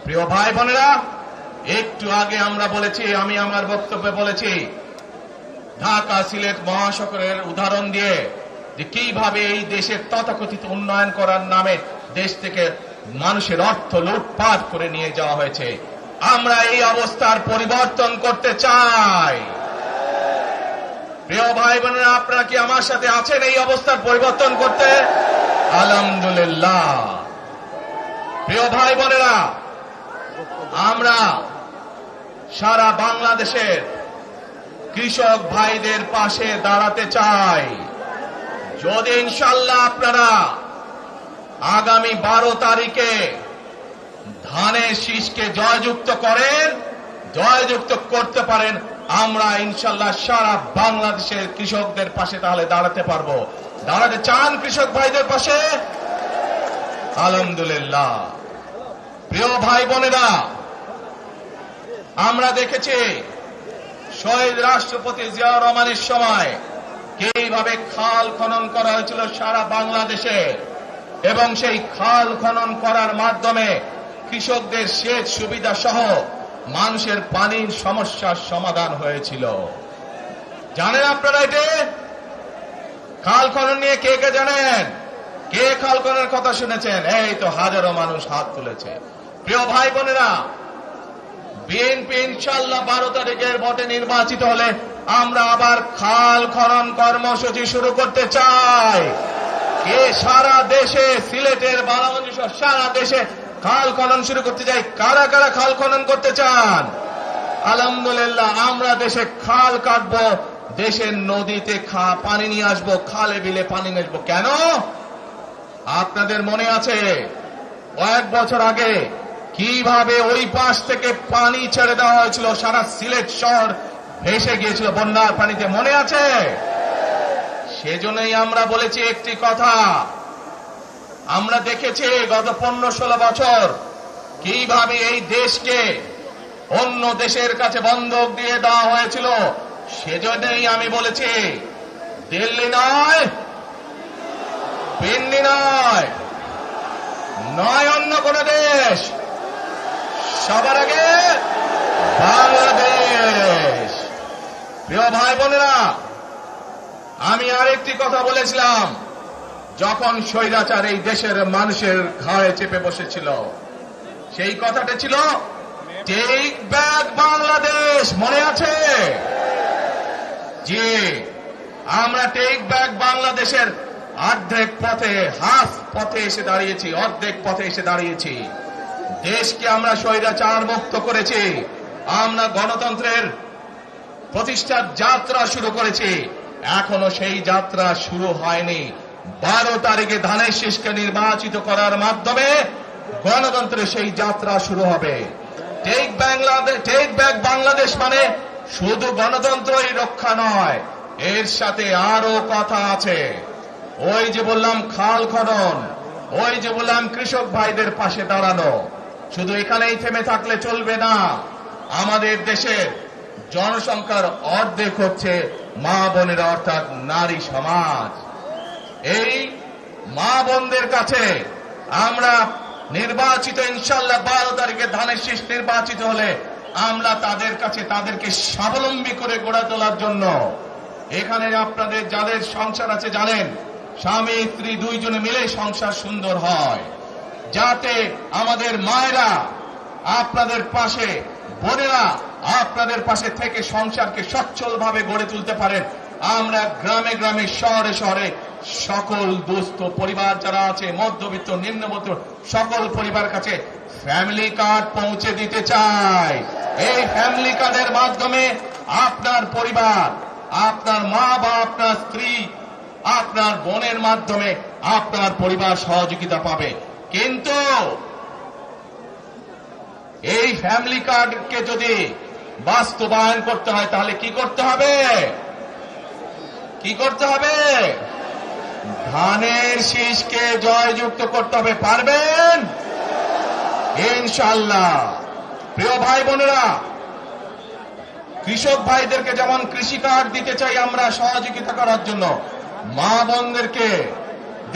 প্রিয় ভাই বোনেরা, একটু আগে আমরা বলেছি, আমি আমার বক্তব্যে বলেছি, ঢাকা সিলেট মহাসড়কের উদাহরণ দিয়ে যে কিভাবে এই দেশের তথাকথিত উন্নয়ন করার নামে দেশ থেকে মানুষের অর্থ লুটপাট করে নিয়ে যাওয়া হয়েছে। আমরা এই অবস্থার পরিবর্তন করতে চাই। প্রিয় ভাই বোনেরা, আপনারা কি আমার সাথে আছেন এই অবস্থার পরিবর্তন করতে? আলহামদুলিল্লাহ। প্রিয় ভাই বোনেরা, আমরা সারা বাংলাদেশের কৃষক ভাইদের পাশে দাঁড়াতে চাই। যদি ইনশাআল্লাহ আপনারা আগামী 12 তারিখে ধানের শীষকে জয়যুক্ত করেন, জয়যুক্ত করতে পারেন, আমরা ইনশাআল্লাহ সারা বাংলাদেশের কৃষকদের পাশে তাহলে দাঁড়াতে পারবো। দাঁড়াতে চান কৃষক ভাইদের পাশে? আলহামদুলিল্লাহ। প্রিয় ভাই বোনেরা, আমরা দেখেছি শহীদ রাষ্ট্রপতি জিয়াউর রহমানের সময় কিভাবে খাল খনন করা হয়েছিল সারা বাংলাদেশে, এবং সেই খাল খনন করার মাধ্যমে কৃষকদের সেচ সুবিধা সহ মানুষের পানির সমস্যার সমাধান হয়েছিল। জানেন আপনারা এটা? খাল খনন নিয়ে কে কে জানেন? কে খাল খননের কথা শুনেছেন? এই তো হাজারো মানুষ হাত তুলেছে। প্রিয় ভাই বোনেরা, বিএনপি ইনশাআল্লাহ 12 তারিখের ভোটে নির্বাচিত হলে আমরা আবার খাল খনন কর্মসূচি শুরু করতে চাই। কে সারা দেশে, সিলেটের বারামঞ্জ সারা দেশে খাল খনন শুরু করতে চাই? কারা কারা খাল খনন করতে চান? আলহামদুলিল্লাহ। আমরা দেশে খাল কাটবো, দেশের নদীতে পানি নিয়ে আসবো, খালে বিলে পানি নিয়ে আসবো। কেন? আপনাদের মনে আছে কয়েক বছর আগে কিভাবে ওই পাশ থেকে পানি ছেড়ে দেওয়া হয়েছিল, সারা সিলেট শহর ভেসে গিয়েছিল বন্যার পানিতে, মনে আছে? সেজন্যই আমরা বলেছি একটি কথা, আমরা দেখেছি গত 15-16 বছর কিভাবে এই দেশকে অন্য দেশের কাছে বন্ধক দিয়ে দেওয়া হয়েছিল। সেজন্যই আমি বলেছি, দিল্লি নয়, দিল্লি নয়, নয় অন্য কোন দেশ, সবার আগে বাংলাদেশ। প্রিয় ভাই বোনেরা, আমি আরেকটি কথা বলেছিলাম, যখন স্বৈরাচার এই দেশের মানুষের ঘাড়ে চেপে বসেছিল, সেই কথাটা ছিল টেক ব্যাক বাংলাদেশ। মনে আছে? জি, আমরা টেক ব্যাক বাংলাদেশের অর্ধেক পথে, হাফ পথে এসে দাঁড়িয়েছি, অর্ধেক পথে এসে দাঁড়িয়েছি। দেশকে আমরা স্বৈরাচার মুক্ত করেছি, আমরা গণতন্ত্রের প্রতিষ্ঠার যাত্রা শুরু করেছি। এখনো সেই যাত্রা শুরু হয়নি। 12 তারিখে ধানের শীষকে নির্বাচিত করার মাধ্যমে গণতন্ত্রের সেই যাত্রা শুরু হবে। টেক ব্যাক বাংলাদেশ মানে শুধু গণতন্ত্রই রক্ষা নয়, এর সাথে আরো কথা আছে। ওই যে বললাম খাল খনন, ওই যে বললাম কৃষক ভাইদের পাশে দাঁড়ানো, শুধু এখানেই থেমে থাকলে চলবে না। আমাদের দেশের জনসংখ্যার অর্ধেক হচ্ছে মা বোনেরা, অর্থাৎ নারী সমাজ। এই মা বোনদের কাছে আমরা নির্বাচিত, ইনশাআল্লাহ 12 তারিখে ধানের শীষ নির্বাচিত হলে আমরা তাদের কাছে তাদেরকে স্বাবলম্বী করে গড়ে তোলার জন্য, এখানে আপনাদের যাদের সংসার আছে জানেন, স্বামী স্ত্রী দুইজনে মিলে সংসার সুন্দর হয়, যাতে আমাদের মায়েরা আপনাদের পাশে, বোনেরা আপনাদের পাশে থেকে সংসারকে সচ্ছলভাবে গড়ে তুলতে পারেন। আমরা গ্রামে গ্রামে, শহরে শহরে সকল দুস্থ পরিবার যারা আছে, মধ্যবিত্ত, নিম্নবিত্ত সকল পরিবার কাছে ফ্যামিলি কার্ড পৌঁছে দিতে চাই। এই ফ্যামিলি কার্ডের মাধ্যমে আপনার পরিবার, আপনার মা বা আপনার স্ত্রী, আপনার বোনের মাধ্যমে আপনার পরিবার সহযোগিতা পাবে। কিন্তু এই ফ্যামিলি কার্ডকে যদি বাস্তবায়ন করতে হয় তাহলে কি করতে হবে? কি করতে হবে? ধানের শীষকে জয়যুক্ত করতে হবে। পারবেন ইনশাআল্লাহ। প্রিয় ভাই বোনেরা, কৃষক ভাইদেরকে যেমন কৃষি কার্ড দিতে চাই আমরা সহযোগিতা করার জন্য, মা বোনদেরকে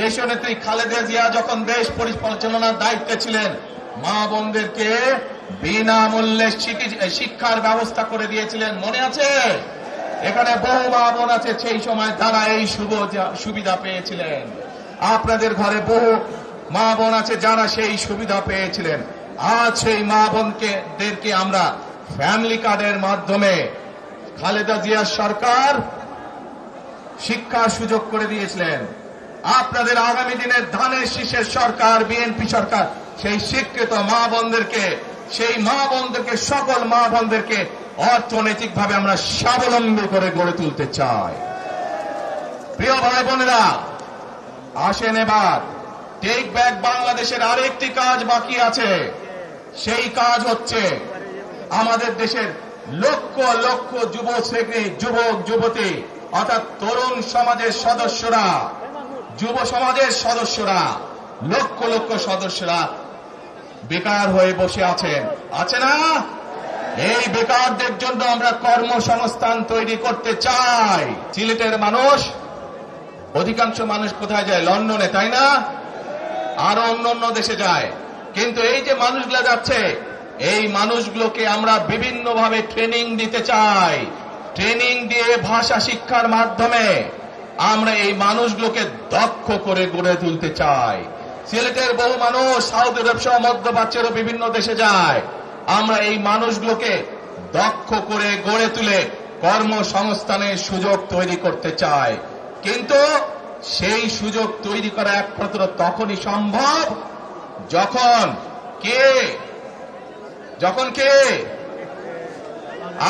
দেশনেত্রী খালেদা জিয়া যখন দেশ পরিচালনার দায়িত্বে ছিলেন মা বোনদেরকে বিনামূল্যে শিক্ষার ব্যবস্থা করে দিয়েছিলেন, মনে আছে? এখানে বহু মা বোন আছে সেই সময় তারা এই সুবিধা পেয়েছিলেন। আপনাদের ঘরে বহু মা বোন আছে যারা সেই সুবিধা পেয়েছিলেন। আজ সেই মা বোনদেরকে আমরা ফ্যামিলি কার্ডের মাধ্যমে খালেদা জিয়ার সরকার শিক্ষার সুযোগ করে দিয়েছিলেন। আপনাদের আগামী দিনের ধানের শীষের সরকার, বিএনপি সরকার সেই শিক্ষিত মা বোনদেরকে, সকল মা বোনদেরকে অর্থনৈতিকভাবে আমরা স্বাবলম্বী করে গড়ে তুলতে চাই। প্রিয় ভাই বোনেরা, আসেন এবার টেক ব্যাক বাংলাদেশের আরেকটি কাজ বাকি আছে। সেই কাজ হচ্ছে আমাদের দেশের লক্ষ লক্ষ যুবক যুবতী অর্থাৎ তরুণ সমাজের সদস্যরা, যুব সমাজের সদস্যরা, লক্ষ লক্ষ সদস্যরা বেকার হয়ে বসে আছেন, আছে না? এই বেকারদের জন্য আমরা কর্মসংস্থান তৈরি করতে চাই। সিলেটের মানুষ, অধিকাংশ মানুষ কোথায় যায়? লন্ডনে, তাই না? আরো অন্য দেশে যায়। কিন্তু এই যে মানুষগুলো যাচ্ছে, এই মানুষগুলোকে আমরা বিভিন্নভাবে ট্রেনিং দিতে চাই। ট্রেনিং দিয়ে ভাষা শিক্ষার মাধ্যমে আমরা এই মানুষগুলোকে দক্ষ করে গড়ে তুলতে চাই। সিলেটের বহু মানুষ সৌদি আরব সহ মধ্যপ্রাচ্যেরও বিভিন্ন দেশে যায়। আমরা এই মানুষগুলোকে দক্ষ করে গড়ে তুলে কর্মসংস্থানের সুযোগ তৈরি করতে চাই। কিন্তু সেই সুযোগ তৈরি করা একমাত্র তখনই সম্ভব যখন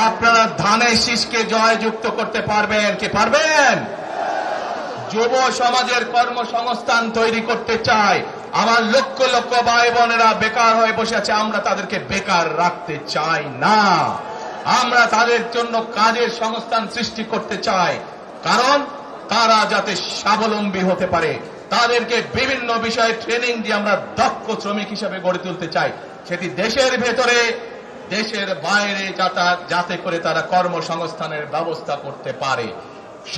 আপনারা ধানের শীষকে জয়যুক্ত করতে পারবেন। কে পারবেন? যুব সমাজের কর্মসংস্থান তৈরি করতে চাই। আমার লক্ষ লক্ষ ভাই বোনেরা বেকার হয়ে বসে আছে, আমরা তাদেরকে বেকার রাখতে চাই না। আমরা তাদের জন্য কাজের সংস্থান সৃষ্টি করতে চাই, কারণ তারা যাতে স্বাবলম্বী হতে পারে। তাদেরকে বিভিন্ন বিষয়ে ট্রেনিং দিয়ে আমরা দক্ষ শ্রমিক হিসেবে গড়ে তুলতে চাই, সেটি দেশের ভেতরে দেশের বাইরে, যাতে করে তারা কর্মসংস্থানের ব্যবস্থা করতে পারে।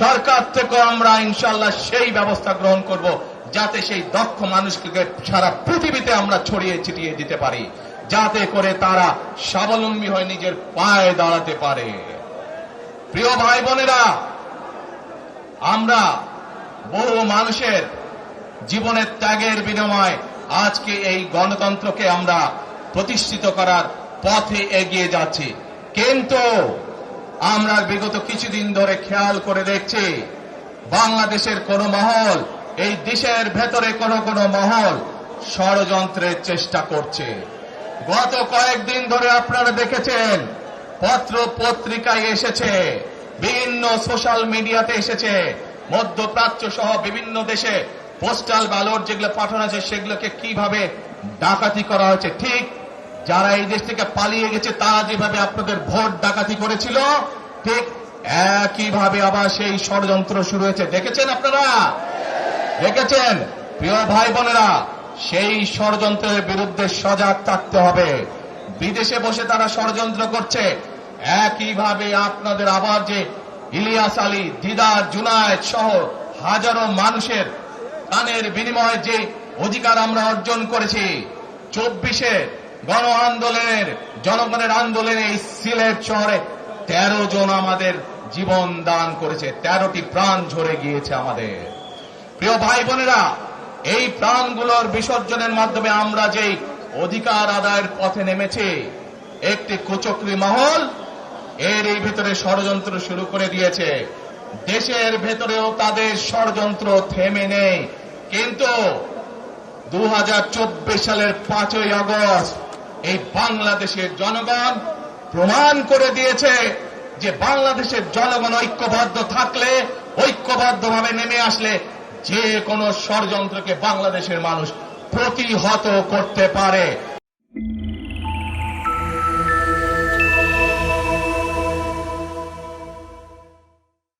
সরকার থেকে আমরা ইনশাআল্লাহ সেই ব্যবস্থা গ্রহণ করব, যাতে সেই দক্ষ মানুষকে সারা পৃথিবীতে আমরা ছড়িয়ে ছিটিয়ে দিতে পারি, যাতে করে তারা স্বাবলম্বী হয়ে নিজের পায়ে দাঁড়াতে পারে। প্রিয় ভাই বোনেরা, আমরা বহু মানুষের জীবনের ত্যাগের বিনিময়ে আজকে এই গণতন্ত্রকে আমরা প্রতিষ্ঠিত করার পথে এগিয়ে যাচ্ছি। কিন্তু আমরা বিগত কিছুদিন ধরে খেয়াল করে দেখছি, বাংলাদেশের কোন মহল, এই দেশের ভেতরে কোন মহল ষড়যন্ত্রের চেষ্টা করছে। গত কয়েকদিন ধরে আপনারা দেখেছেন, পত্র পত্রিকায় এসেছে, বিভিন্ন সোশ্যাল মিডিয়াতে এসেছে, মধ্যপ্রাচ্য সহ বিভিন্ন দেশে পোস্টাল ব্যালট যেগুলো পাঠানো আছে সেগুলোকে কিভাবে ডাকাতি করা হয়েছে। ঠিক যারা এই দেশ থেকে পালিয়ে গেছে তারা যেভাবে আপনাদের ভোট ডাকাতি করেছিল, ঠিক একইভাবে আবার সেই ষড়যন্ত্র শুরু হয়েছে। দেখেছেন আপনারা? দেখেছেন? প্রিয় ভাই বোনেরা, সেই ষড়যন্ত্রের বিরুদ্ধে সজাগ থাকতে হবে। বিদেশে বসে তারা ষড়যন্ত্র করছে, একইভাবে আপনাদের আবার যে ইলিয়াস আলী, দিদার, জুনায়েদ সহ হাজারো মানুষের প্রাণের বিনিময়ে যে অধিকার আমরা অর্জন করেছি, 24-এ গণ আন্দোলনের, জনগণের আন্দোলনে এই সিলেট শহরে 13 জন আমাদের জীবন দান করেছে, 13টি প্রাণ ঝরে গিয়েছে আমাদের। প্রিয় ভাই বোনেরা, এই প্রাণগুলোর বিসর্জনের মাধ্যমে আমরা যেই অধিকার আদায়ের পথে নেমেছি, একটি কুচক্রী মহল এর এই ভেতরে ষড়যন্ত্র শুরু করে দিয়েছে। দেশের ভেতরেও তাদের ষড়যন্ত্র থেমে নেই। কিন্তু 2024 সালের 5ই আগস্ট এই বাংলাদেশের জনগণ প্রমাণ করে দিয়েছে যে বাংলাদেশের জনগণ ঐক্যবদ্ধ থাকলে, ঐক্যবদ্ধভাবে নেমে আসলে যে কোনো ষড়যন্ত্রকে বাংলাদেশের মানুষ প্রতিহত করতে পারে।